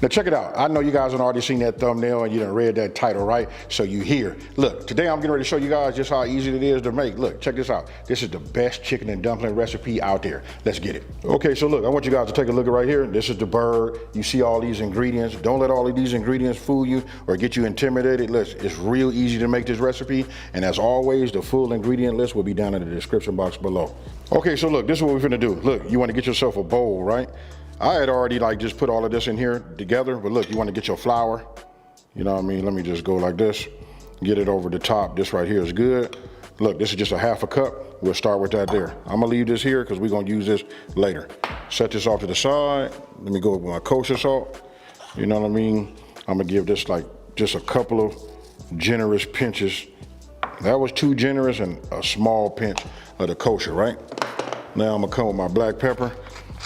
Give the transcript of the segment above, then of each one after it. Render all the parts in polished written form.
Now check it out. I know you guys have already seen that thumbnail and you done read that title, right? So you here. Look, today I'm getting ready to show you guys just how easy it is to make. Look, check this out. This is the best chicken and dumpling recipe out there. Let's get it. Okay, so look, I want you guys to take a look at right here. This is the bird. You see all these ingredients. Don't let all of these ingredients fool you or get you intimidated. Listen, it's real easy to make this recipe. And as always, the full ingredient list will be down in the description box below. Okay, so look, this is what we're gonna do. Look, you wanna get yourself a bowl, right? I had already just put all of this in here together, but look, you want to get your flour, you know what I mean? Let me just go like this, get it over the top. This right here is good. Look, this is just a half a cup. We'll start with that there. I'm gonna leave this here because we're gonna use this later. Set this off to the side. Let me go with my kosher salt. You know what I mean? I'm gonna give this like just a couple of generous pinches. That was too generous, and a small pinch of the kosher, right? Now I'm gonna come with my black pepper.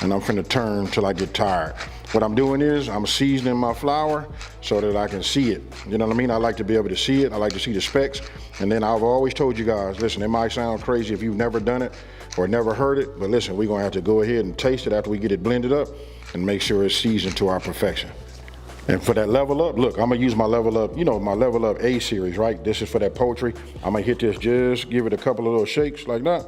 And I'm finna turn till I get tired. What I'm doing is I'm seasoning my flour so that I can see it. You know what I mean? I like to be able to see it. I like to see the specks. And then I've always told you guys, listen, it might sound crazy if you've never done it or never heard it, but listen, we're gonna have to go ahead and taste it after we get it blended up and make sure it's seasoned to our perfection. And for that level up, look, I'm gonna use my level up, you know, my level up A series, right? This is for that poultry. I'm gonna hit this, just give it a couple of little shakes like that.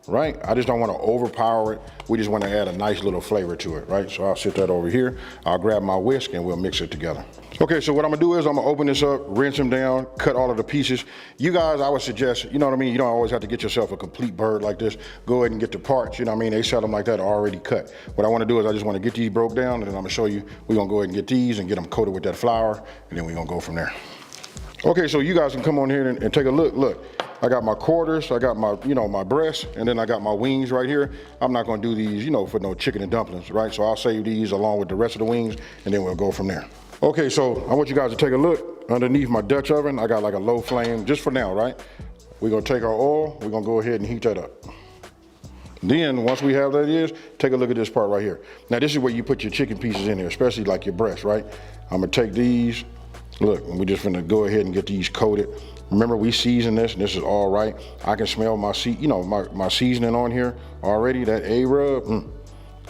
Right? I just don't want to overpower it. We just want to add a nice little flavor to it, right? So I'll sit that over here. I'll grab my whisk and we'll mix it together. Okay, so what I'm gonna do is I'm gonna open this up, rinse them down, cut all of the pieces. You guys, I would suggest, you know what I mean? You don't always have to get yourself a complete bird like this. Go ahead and get the parts, you know what I mean? They sell them like that already cut. What I want to do is I just want to get these broke down, and then I'm gonna show you, we're gonna go ahead and get these and get them coated with that flour, and then we're gonna go from there. Okay, so you guys can come on here and take a look. Look, I got my quarters, I got my, you know, my breast, and then I got my wings right here. I'm not gonna do these, you know, for no chicken and dumplings, right? So I'll save these along with the rest of the wings, and then we'll go from there. Okay, so I want you guys to take a look underneath my Dutch oven. I got like a low flame just for now, right? We're gonna take our oil, we're gonna go ahead and heat that up. Then once we have that take a look at this part right here. Now this is where you put your chicken pieces in there, especially like your breast, right? I'm gonna take these. Look, we're just gonna go ahead and get these coated. Remember, we seasoned this, and this is all right. I can smell my my seasoning on here already. That A-rub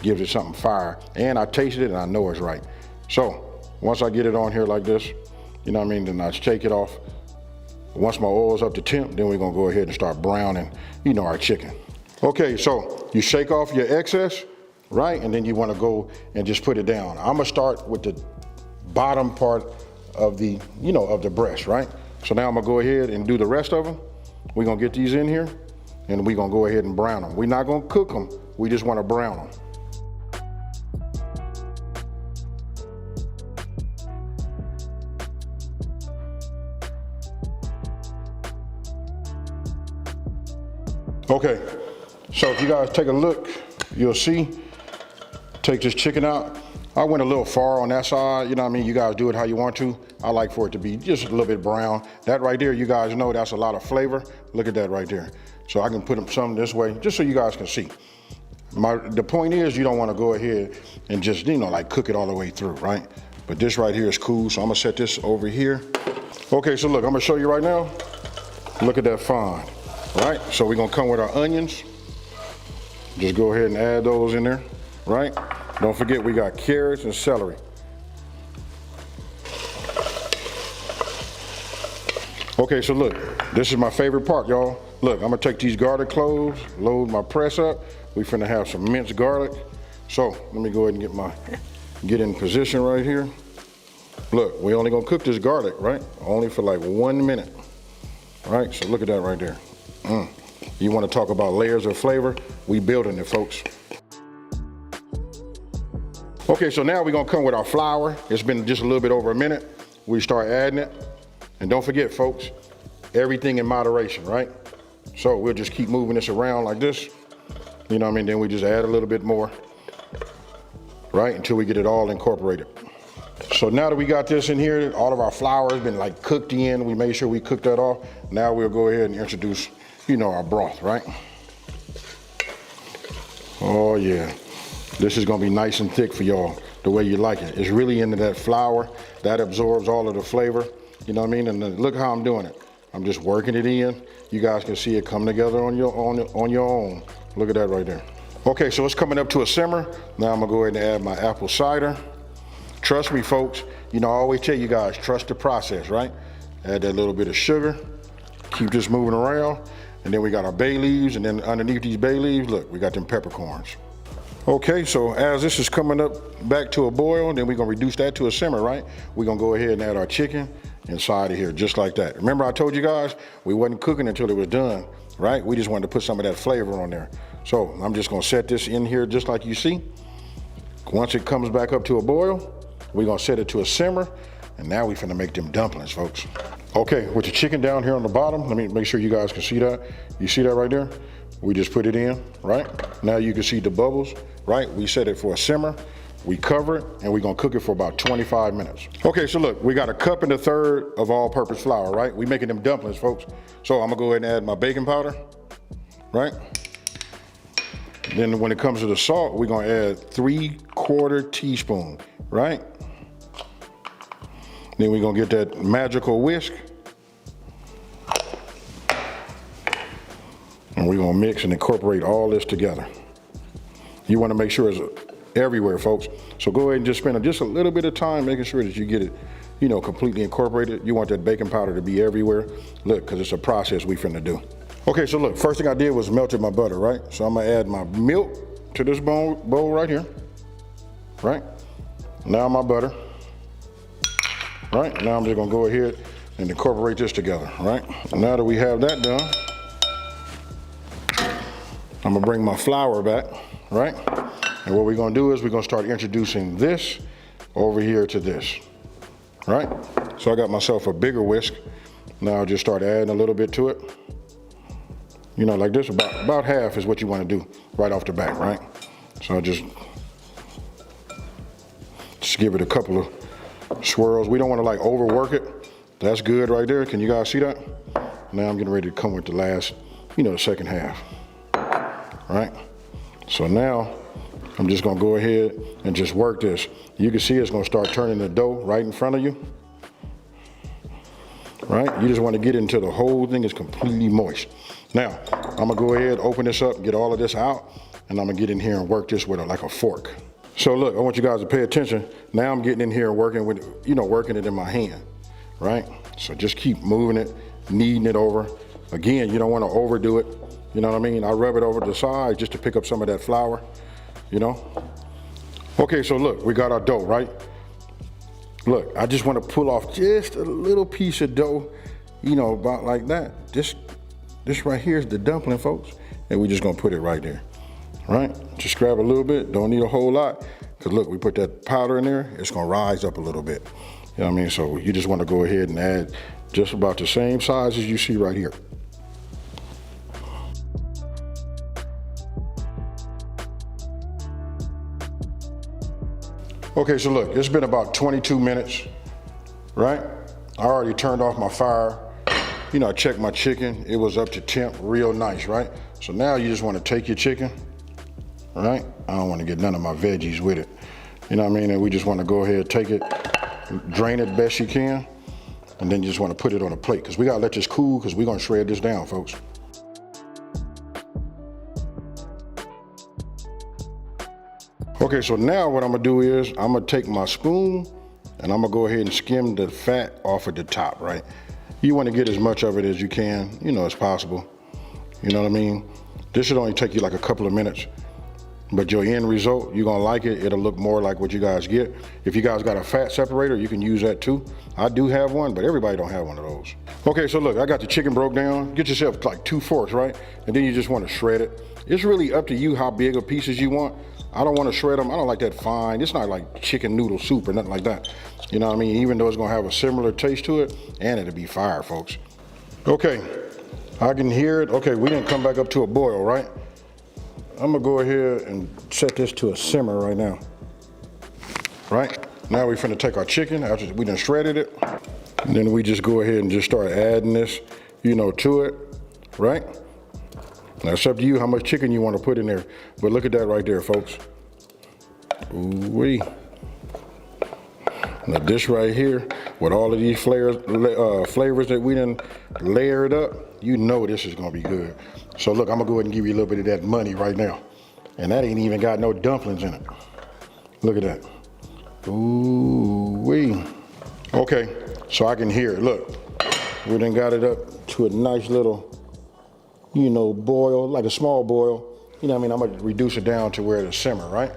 gives it something fire. And I tasted it, and I know it's right. So once I get it on here like this, you know what I mean, then I take it off. Once my oil's up to temp, then we're gonna go ahead and start browning, you know, our chicken. Okay, so you shake off your excess, right? And then you wanna go and just put it down. I'm gonna start with the bottom part of the, you know, of the breast, right? So now I'm gonna go ahead and do the rest of them. We're gonna get these in here and we're gonna go ahead and brown them. We're not gonna cook them, we just wanna brown them. Okay, so if you guys take a look, you'll see, take this chicken out. I went a little far on that side, you know what I mean? You guys do it how you want to. I like for it to be just a little bit brown. That right there, you guys know that's a lot of flavor. Look at that right there. So I can put them some this way, just so you guys can see. The point is, you don't want to go ahead and just, you know, like cook it all the way through, right? But this right here is cool, so I'm gonna set this over here. Okay, so look, I'm gonna show you right now. Look at that fond, right? So we're gonna come with our onions. Just go ahead and add those in there, right? Don't forget we got carrots and celery. Okay, so look, this is my favorite part, y'all. Look, I'm gonna take these garlic cloves, load my press up. We finna have some minced garlic. So let me go ahead and get in position right here. Look, we only gonna cook this garlic, right? Only for like 1 minute. All right, so look at that right there. You wanna talk about layers of flavor? We building it, folks. Okay, so now we're gonna come with our flour. It's been just a little bit over a minute. We start adding it. And don't forget, folks, everything in moderation, right? So we'll just keep moving this around like this. You know what I mean? Then we just add a little bit more, right? Until we get it all incorporated. So now that we got this in here, all of our flour has been like cooked in. We made sure we cooked that off. Now we'll go ahead and introduce, you know, our broth, right? Oh yeah. This is gonna be nice and thick for y'all, the way you like it. It's really into that flour. That absorbs all of the flavor, you know what I mean? And then look how I'm doing it. I'm just working it in. You guys can see it come together on your own. Look at that right there. Okay, so it's coming up to a simmer. Now I'm gonna go ahead and add my apple cider. Trust me, folks. You know, I always tell you guys, trust the process, right? Add that little bit of sugar, keep this moving around, and then we got our bay leaves, and then underneath these bay leaves, look, we got them peppercorns. Okay, so as this is coming up back to a boil, then we're gonna reduce that to a simmer, right? We're gonna go ahead and add our chicken inside of here, just like that. Remember I told you guys, we wasn't cooking until it was done, right? We just wanted to put some of that flavor on there. So I'm just gonna set this in here just like you see. Once it comes back up to a boil, we're gonna set it to a simmer, and now we finna make them dumplings, folks. Okay, with the chicken down here on the bottom, let me make sure you guys can see that. You see that right there? We just put it in, right? Now you can see the bubbles, right? We set it for a simmer, we cover it, and we're gonna cook it for about 25 minutes. Okay, so look, we got a cup and a third of all-purpose flour, right? We making them dumplings, folks. So I'm gonna go ahead and add my baking powder, right? Then when it comes to the salt, we're gonna add 3/4 teaspoon, right? Then we're gonna get that magical whisk. And we're gonna mix and incorporate all this together. You wanna make sure it's everywhere, folks. So go ahead and just spend just a little bit of time making sure that you get it, you know, completely incorporated. You want that baking powder to be everywhere. Look, cause it's a process we finna do. Okay, so look, first thing I did was melted my butter, right? So I'm gonna add my milk to this bowl right here, right? Now my butter, right? Now I'm just gonna go ahead and incorporate this together, right? Now that we have that done, I'm gonna bring my flour back, right? And what we're gonna do is we're gonna start introducing this over here to this, right? So I got myself a bigger whisk. Now I'll just start adding a little bit to it. You know, like this, about half is what you wanna do right off the bat, right? So I just give it a couple of swirls. We don't wanna like overwork it. That's good right there. Can you guys see that? Now I'm getting ready to come with the last, you know, the second half. Right? So now I'm just gonna go ahead and just work this. You can see it's gonna start turning the dough right in front of you. Right? You just wanna get it until the whole thing is completely moist. Now, I'm gonna go ahead, open this up, get all of this out, and I'm gonna get in here and work this with like a fork. So look, I want you guys to pay attention. Now I'm getting in here and working with, you know, working it in my hand, right? So just keep moving it, kneading it over. Again, you don't wanna overdo it. You know what I mean? I rub it over to the side just to pick up some of that flour, you know? Okay, so look, we got our dough, right? Look, I just want to pull off just a little piece of dough, you know, about like that. This right here is the dumpling, folks. And we're just gonna put it right there, right? Just grab a little bit, don't need a whole lot. Cause look, we put that powder in there, it's gonna rise up a little bit. You know what I mean? So you just wanna go ahead and add just about the same size as you see right here. Okay, so look, it's been about 22 minutes, right? I already turned off my fire. You know, I checked my chicken. It was up to temp, real nice, right? So now you just want to take your chicken, right? I don't want to get none of my veggies with it. You know what I mean? And we just want to go ahead, take it, drain it best you can, and then you just want to put it on a plate, because we got to let this cool, because we're going to shred this down, folks. Okay, so now what I'm gonna do is I'm gonna take my spoon and I'm gonna go ahead and skim the fat off of the top, right? You wanna get as much of it as you can, you know, as possible. You know what I mean? This should only take you like a couple of minutes, but your end result, you're gonna like it. It'll look more like what you guys get. If you guys got a fat separator, you can use that too. I do have one, but everybody don't have one of those. Okay, so look, I got the chicken broke down. Get yourself like 2 forks, right? And then you just wanna shred it. It's really up to you how big of pieces you want. I don't want to shred them. I don't like that fine. It's not like chicken noodle soup or nothing like that. You know what I mean? Even though it's gonna have a similar taste to it, and it'll be fire, folks. Okay, I can hear it. Okay, we didn't come back up to a boil, right? I'm gonna go ahead and set this to a simmer right now. Right? Now we're finna take our chicken after we done shredded it. And then we just go ahead and just start adding this, you know, to it, right? Now it's up to you how much chicken you want to put in there. But look at that right there, folks. Ooh-wee. Now this right here, with all of these flavors that we done layered up, you know this is gonna be good. So look, I'm gonna go ahead and give you a little bit of that money right now. And that ain't even got no dumplings in it. Look at that. Ooh-wee. Okay, so I can hear it. Look, we done got it up to a nice little, you know, boil, like a small boil. You know what I mean? I'm gonna reduce it down to where it'll simmer, right?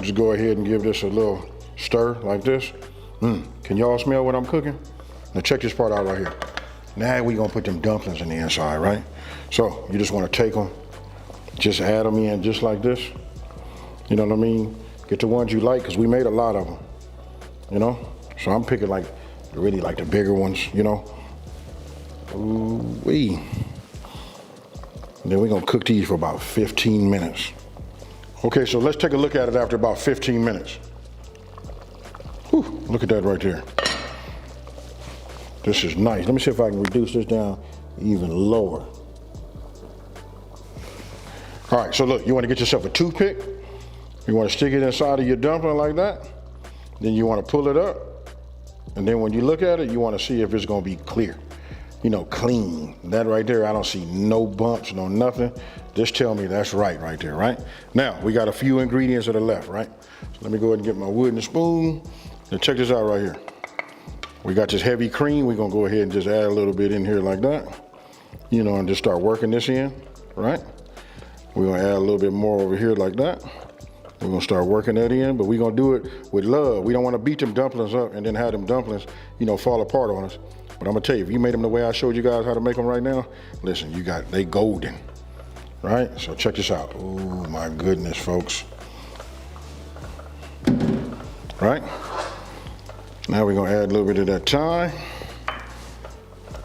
Just go ahead and give this a little stir like this. Can y'all smell what I'm cooking? Now check this part out right here. Now we gonna put them dumplings in the inside, right? So you just wanna take them, just add them in just like this. You know what I mean? Get the ones you like, because we made a lot of them, you know? So I'm picking like, really like the bigger ones, you know? Ooh-wee. Then we're gonna cook these for about 15 minutes. Okay, so let's take a look at it after about 15 minutes. Whew, look at that right there. This is nice. Let me see if I can reduce this down even lower. All right, so look, you wanna get yourself a toothpick. You wanna stick it inside of your dumpling like that. Then you wanna pull it up. And then when you look at it, you wanna see if it's gonna be clear. You know, clean. That right there, I don't see no bumps, no nothing. Just tell me that's right there, right? Now, we got a few ingredients to the left, right? So let me go ahead and get my wooden spoon. And check this out right here. We got this heavy cream. We're gonna go ahead and just add a little bit in here like that. You know, and just start working this in, right? We're gonna add a little bit more over here like that. We're gonna start working that in, but we're gonna do it with love. We don't wanna beat them dumplings up and then have them dumplings, you know, fall apart on us. But I'm gonna tell you, if you made them the way I showed you guys how to make them right now, listen, they golden, right? So check this out. Oh my goodness, folks. Right? Now we're gonna add a little bit of that thyme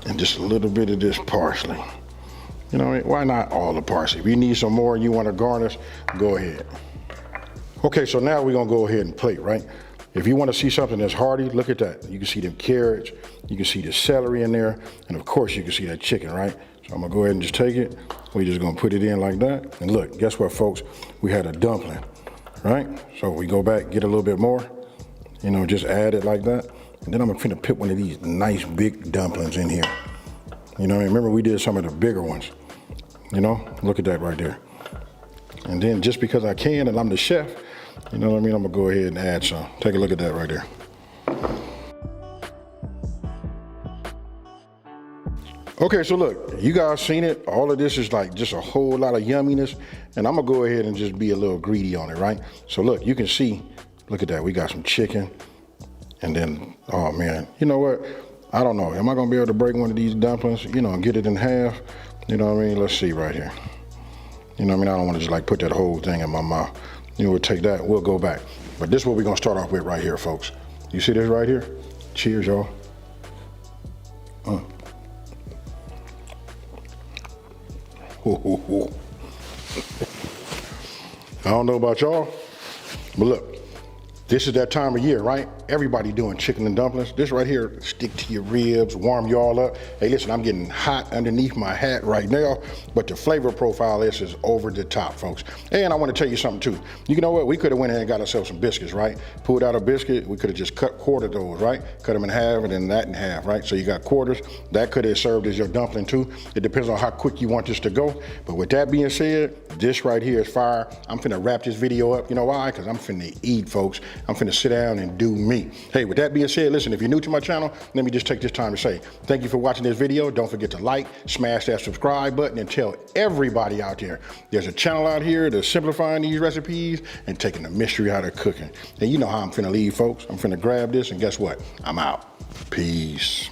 and just a little bit of this parsley. You know, why not all the parsley? If you need some more and you wanna garnish, go ahead. Okay, so now we're gonna go ahead and plate, right? If you want to see something that's hearty, look at that. You can see them carrots, you can see the celery in there, and of course you can see that chicken, right? So I'm gonna go ahead and just take it. We're just gonna put it in like that. And look, guess what, folks? We had a dumpling, right? So we go back, get a little bit more, you know, just add it like that. And then I'm gonna put one of these nice big dumplings in here. You know, remember we did some of the bigger ones. You know, look at that right there. And then just because I can and I'm the chef, you know what I mean? I'm gonna go ahead and add some. Take a look at that right there. Okay, so look, you guys seen it. All of this is like just a whole lot of yumminess. And I'm gonna go ahead and just be a little greedy on it, right? So look, you can see, look at that. We got some chicken. And then, oh man, you know what? I don't know. Am I gonna be able to break one of these dumplings, you know, and get it in half? You know what I mean? Let's see right here. You know what I mean? I don't wanna just like put that whole thing in my mouth. You know, we'll take that, we'll go back. But this is what we're gonna start off with right here, folks. You see this right here? Cheers, y'all. I don't know about y'all, but look, this is that time of year, right? Everybody doing chicken and dumplings. This right here, stick to your ribs, warm you all up. Hey, listen, I'm getting hot underneath my hat right now, but the flavor profile is over the top, folks. And I want to tell you something too. You know what? We could have went ahead and got ourselves some biscuits, right? Pulled out a biscuit. We could have just quartered those, right? Cut them in half and then that in half, right? So you got quarters. That could have served as your dumpling too. It depends on how quick you want this to go. But with that being said, this right here is fire. I'm finna wrap this video up. You know why? Because I'm finna eat, folks. I'm finna sit down and do me. Hey, with that being said, listen, if you're new to my channel, let me just take this time to say thank you for watching this video. Don't forget to like, smash that subscribe button, and tell everybody out there there's a channel out here that's simplifying these recipes and taking the mystery out of cooking. And you know how I'm finna leave, folks. I'm finna grab this, and guess what? I'm out. Peace.